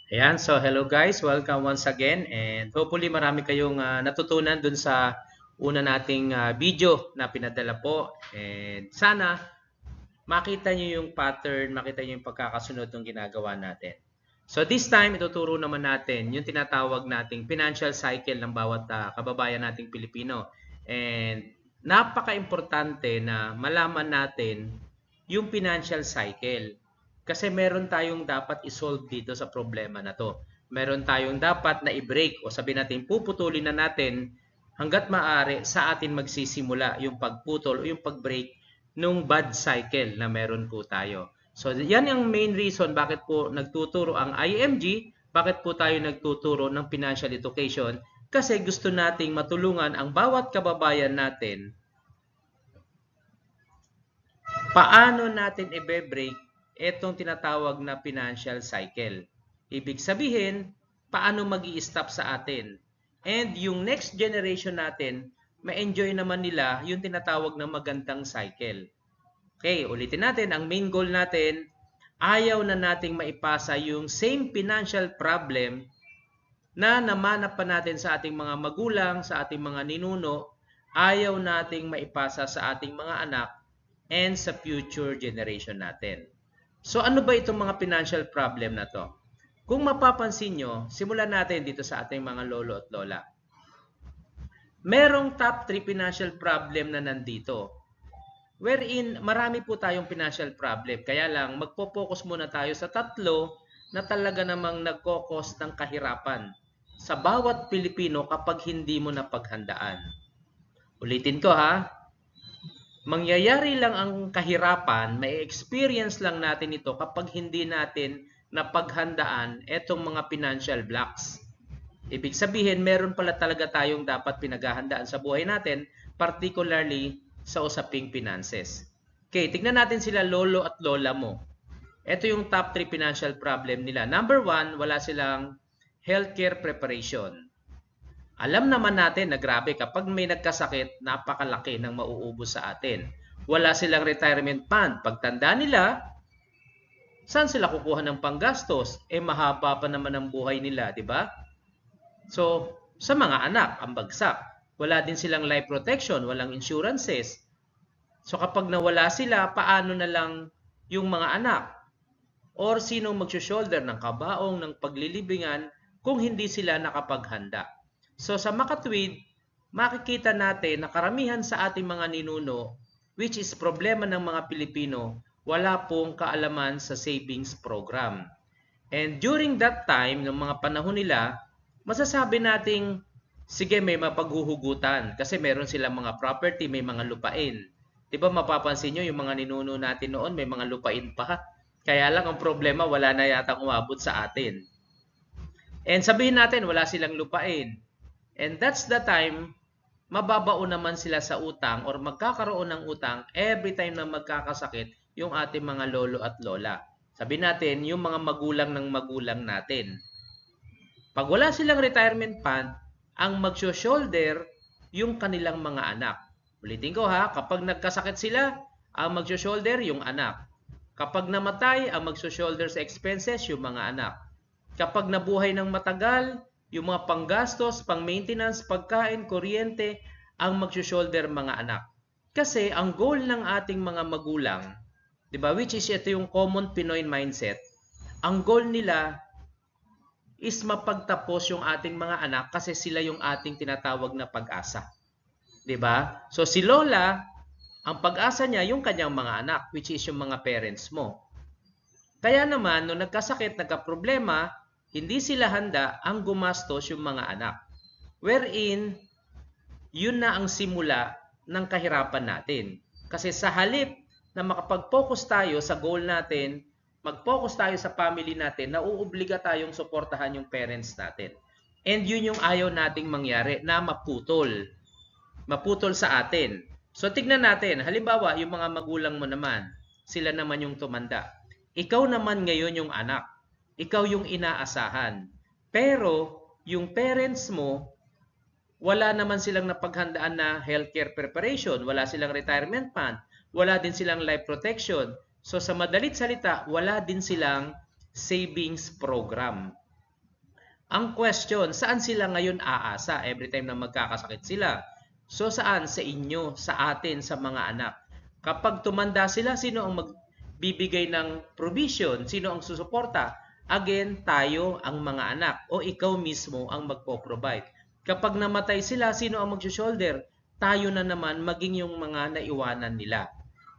Ayan, so hello guys, welcome once again and hopefully marami kayong natutunan dun sa una nating video na pinadala po and sana makita nyo yung pattern, makita nyo yung pagkakasunod ng ginagawa natin. So this time, ituturo naman natin yung tinatawag nating financial cycle ng bawat kababayan nating Pilipino. And napaka-importante na malaman natin yung financial cycle. Kasi meron tayong dapat isolve dito sa problema na to. Meron tayong dapat na i-break o sabihin natin puputulin na natin hanggat maaari sa atin magsisimula yung pagputol o yung pag-break nung bad cycle na meron po tayo. So yan yung main reason bakit po nagtuturo ang IMG, bakit po tayo nagtuturo ng financial education, kasi gusto nating matulungan ang bawat kababayan natin paano natin i-break itong tinatawag na financial cycle. Ibig sabihin, paano mag-i-stop sa atin. And yung next generation natin, ma-enjoy naman nila yung tinatawag na magandang cycle. Okay, ulitin natin, ang main goal natin, ayaw na nating maipasa yung same financial problem na namanap pa natin sa ating mga magulang, sa ating mga ninuno, ayaw nating maipasa sa ating mga anak and sa future generation natin. So ano ba itong mga financial problem na to? Kung mapapansin nyo, simulan natin dito sa ating mga lolo at lola. Merong top 3 financial problem na nandito. Wherein marami po tayong financial problem. Kaya lang magpo-focus muna tayo sa tatlo na talaga namang nagkokos ng kahirapan sa bawat Pilipino kapag hindi mo napaghandaan. Ulitin ko ha, mangyayari lang ang kahirapan, may experience lang natin ito kapag hindi natin napaghandaan itong mga financial blocks. Ibig sabihin, meron pala talaga tayong dapat pinaghahandaan sa buhay natin, particularly sa usaping finances. Okay, tignan natin sila lolo at lola mo. Ito yung top 3 financial problem nila. Number 1, wala silang healthcare preparation. Alam naman natin na grabe kapag may nagkasakit, napakalaki ng mauubos sa atin. Wala silang retirement fund. Pagtanda nila, saan sila kukuha ng panggastos? Mahaba pa naman ang buhay nila, di ba? So, sa mga anak, ang bagsak. Wala din silang life protection, walang insurances. So, kapag nawala sila, paano na lang yung mga anak? Or sinong mag-shoulder ng kabaong, ng paglilibingan kung hindi sila nakapaghanda? So sa makatwid, makikita natin na karamihan sa ating mga ninuno, which is problema ng mga Pilipino, wala pong kaalaman sa savings program. And during that time, ng mga panahon nila, masasabi nating, sige may mapaghuhugutan kasi meron silang mga property, may mga lupain. Diba mapapansin nyo yung mga ninuno natin noon, may mga lupain pa. Kaya lang ang problema, wala na yatang umabot sa atin. And sabihin natin, wala silang lupain. And that's the time, mababao naman sila sa utang or magkakaroon ng utang every time na magkakasakit yung ating mga lolo at lola. Sabihin natin, yung mga magulang ng magulang natin. Pag wala silang retirement fund, ang magsho-shoulder yung kanilang mga anak. Ulitin ko ha, kapag nagkasakit sila, ang magsho-shoulder yung anak. Kapag namatay, ang magsho-shoulder sa expenses yung mga anak. Kapag nabuhay ng matagal, yung mga panggastos, pang-maintenance, pagkain, kuryente, ang magsho-shoulder mga anak. Kasi ang goal ng ating mga magulang, 'di ba, which is ito yung common Pinoy mindset, ang goal nila is mapagtapos yung ating mga anak kasi sila yung ating tinatawag na pag-asa. 'Di ba? So si Lola, ang pag-asa niya yung kanyang mga anak, which is yung mga parents mo. Kaya naman, nung nagkasakit, nagka-problema, hindi sila handa ang gumastos yung mga anak. Wherein, yun na ang simula ng kahirapan natin. Kasi sa halip na makapag-focus tayo sa goal natin, mag-focus tayo sa family natin, nauobliga tayong suportahan yung parents natin. And yun yung ayaw nating mangyari na maputol. Maputol sa atin. So tignan natin, halimbawa yung mga magulang mo naman, sila naman yung tumanda. Ikaw naman ngayon yung anak. Ikaw yung inaasahan. Pero yung parents mo, wala naman silang napaghandaan na healthcare preparation, wala silang retirement fund, wala din silang life protection. So sa madalit salita, wala din silang savings program. Ang question, saan sila ngayon aasa every time na magkakasakit sila? So saan? Sa inyo, sa atin, sa mga anak. Kapag tumanda sila, sino ang magbibigay ng provision? Sino ang susuporta? Again, tayo ang mga anak o ikaw mismo ang magpo-provide. Kapag namatay sila, sino ang mag-shoulder? Tayo na naman maging yung mga naiwanan nila.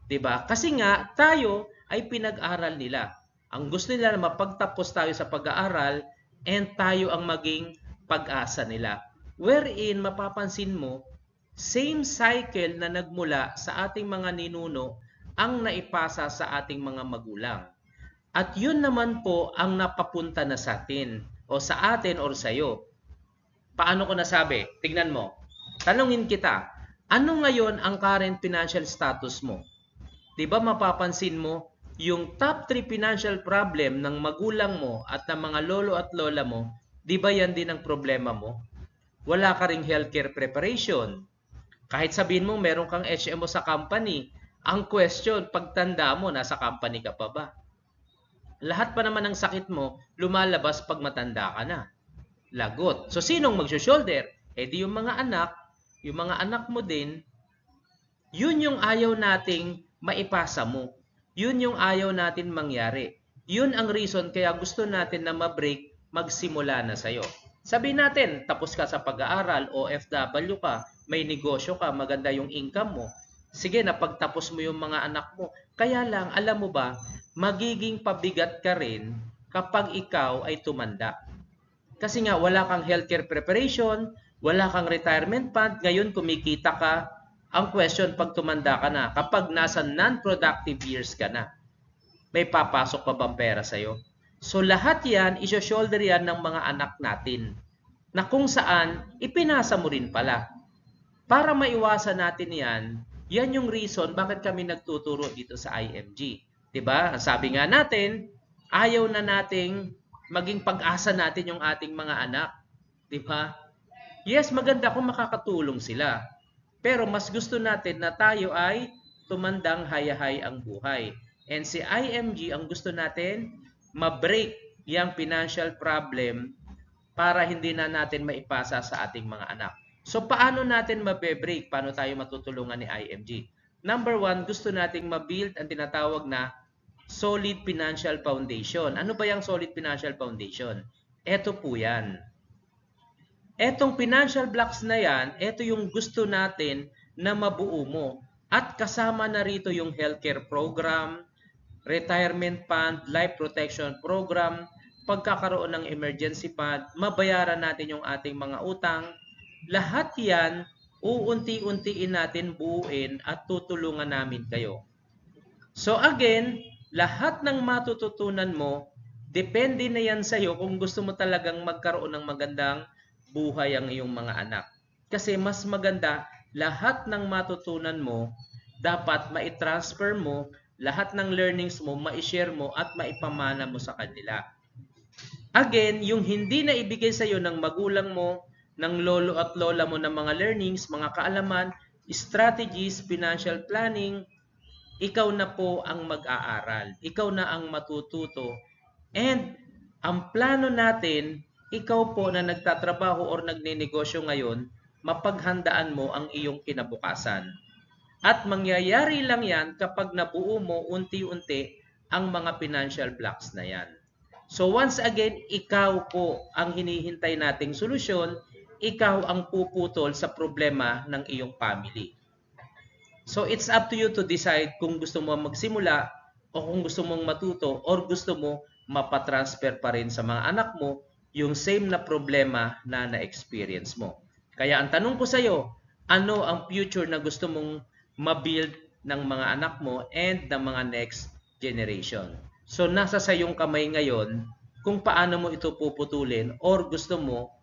'Di ba? Kasi nga tayo ay pinag-aral nila. Ang gusto nila na mapagtapos tayo sa pag-aaral and tayo ang maging pag-asa nila. Wherein mapapansin mo, same cycle na nagmula sa ating mga ninuno ang naipasa sa ating mga magulang. At yun naman po ang napapunta na sa atin o sa atin or sa iyo. Paano ko nasabi? Tignan mo. Tanungin kita, ano ngayon ang current financial status mo? 'Di ba mapapansin mo, yung top 3 financial problem ng magulang mo at ng mga lolo at lola mo, 'di ba yan din ang problema mo? Wala ka ring healthcare preparation. Kahit sabihin mo meron kang HMO sa company, ang question, pagtanda mo, nasa company ka pa ba? Lahat pa naman ng sakit mo, lumalabas pag matanda ka na. Lagot. So, sinong mag-shoulder? Eh di yung mga anak mo din, yun yung ayaw nating maipasa mo. Yun yung ayaw natin mangyari. Yun ang reason kaya gusto natin na ma-break, magsimula na sa'yo. Sabihin natin, tapos ka sa pag-aaral, OFW ka, may negosyo ka, maganda yung income mo. Sige, napagtapos mo yung mga anak mo. Kaya lang, alam mo ba, magiging pabigat ka rin kapag ikaw ay tumanda. Kasi nga, wala kang healthcare preparation, wala kang retirement fund, ngayon kumikita ka. Ang question, pag tumanda ka na, kapag nasa non-productive years ka na, may papasok pa bang pera sa'yo? So lahat yan, isyo-shoulder yan ng mga anak natin na kung saan ipinasa mo rin pala. Para maiwasan natin yan, yan yung reason bakit kami nagtuturo dito sa IMG. 'Di ba? Ang sabi nga natin, ayaw na nating maging pag-asa natin yung ating mga anak. 'Di ba? Yes, maganda kung makakatulong sila. Pero mas gusto natin na tayo ay tumandang hayahay ang buhay. And si IMG, ang gusto natin, ma-break yung financial problem para hindi na natin maipasa sa ating mga anak. So, paano natin mabe-break? Paano tayo matutulungan ni IMG? Number one, gusto nating ma-build ang tinatawag na solid financial foundation. Ano ba yung solid financial foundation? Ito po yan. Etong financial blocks na yan, ito yung gusto natin na mabuo mo. At kasama na rito yung healthcare program, retirement fund, life protection program, pagkakaroon ng emergency fund, mabayaran natin yung ating mga utang. Lahat yan, uunti-untiin natin buuin at tutulungan namin kayo. So again, lahat ng matututunan mo, depende na yan sa'yo kung gusto mo talagang magkaroon ng magandang buhay ang iyong mga anak. Kasi mas maganda, lahat ng matutunan mo, dapat mai-transfer mo, lahat ng learnings mo, mai-share mo at maipamana mo sa kanila. Again, yung hindi na ibigay sa iyo ng magulang mo, ng lolo at lola mo ng mga learnings, mga kaalaman, strategies, financial planning, ikaw na po ang mag-aaral. Ikaw na ang matututo. And ang plano natin, ikaw po na nagtatrabaho or nagninegosyo ngayon, mapaghandaan mo ang iyong kinabukasan. At mangyayari lang yan kapag nabuo mo unti-unti ang mga financial blocks na yan. So once again, ikaw po ang hinihintay nating solusyon, ikaw ang puputol sa problema ng iyong family. So it's up to you to decide kung gusto mo magsimula o kung gusto mong matuto or gusto mo mapatransfer pa rin sa mga anak mo yung same na problema na na-experience mo. Kaya ang tanong ko sa iyo, ano ang future na gusto mong ma-build ng mga anak mo and ng mga next generation? So nasa sa iyong kamay ngayon kung paano mo ito puputulin or gusto mo,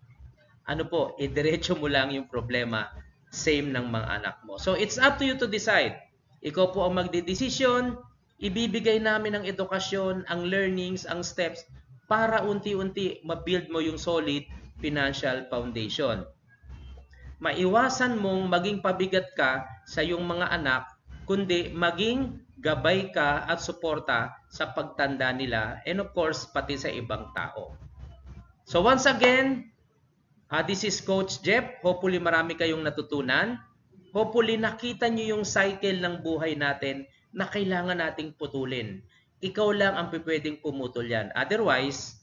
idiretso mo lang yung problema same ng mga anak mo. So it's up to you to decide. Ikaw po ang magdedesisyon, ibibigay namin ang edukasyon, ang learnings, ang steps para unti-unti ma-build mo yung solid financial foundation. Maiwasan mong maging pabigat ka sa iyong mga anak, kundi maging gabay ka at suporta sa pagtanda nila and of course pati sa ibang tao. So once again, this is Coach Jeff. Hopefully marami kayong natutunan. Hopefully nakita nyo yung cycle ng buhay natin na kailangan nating putulin. Ikaw lang ang pwedeng pumutol yan. Otherwise,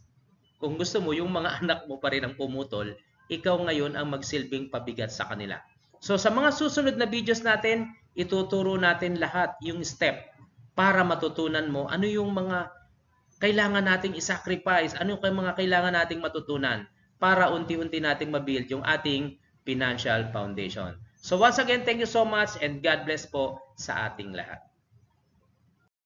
kung gusto mo, yung mga anak mo pa rin ang pumutol, ikaw ngayon ang magsilbing pabigat sa kanila. So sa mga susunod na videos natin, ituturo natin lahat yung step para matutunan mo ano yung mga kailangan nating isacrifice, ano yung mga kailangan nating matutunan para unti-unti nating mabuild yung ating financial foundation. So once again, thank you so much and God bless po sa ating lahat.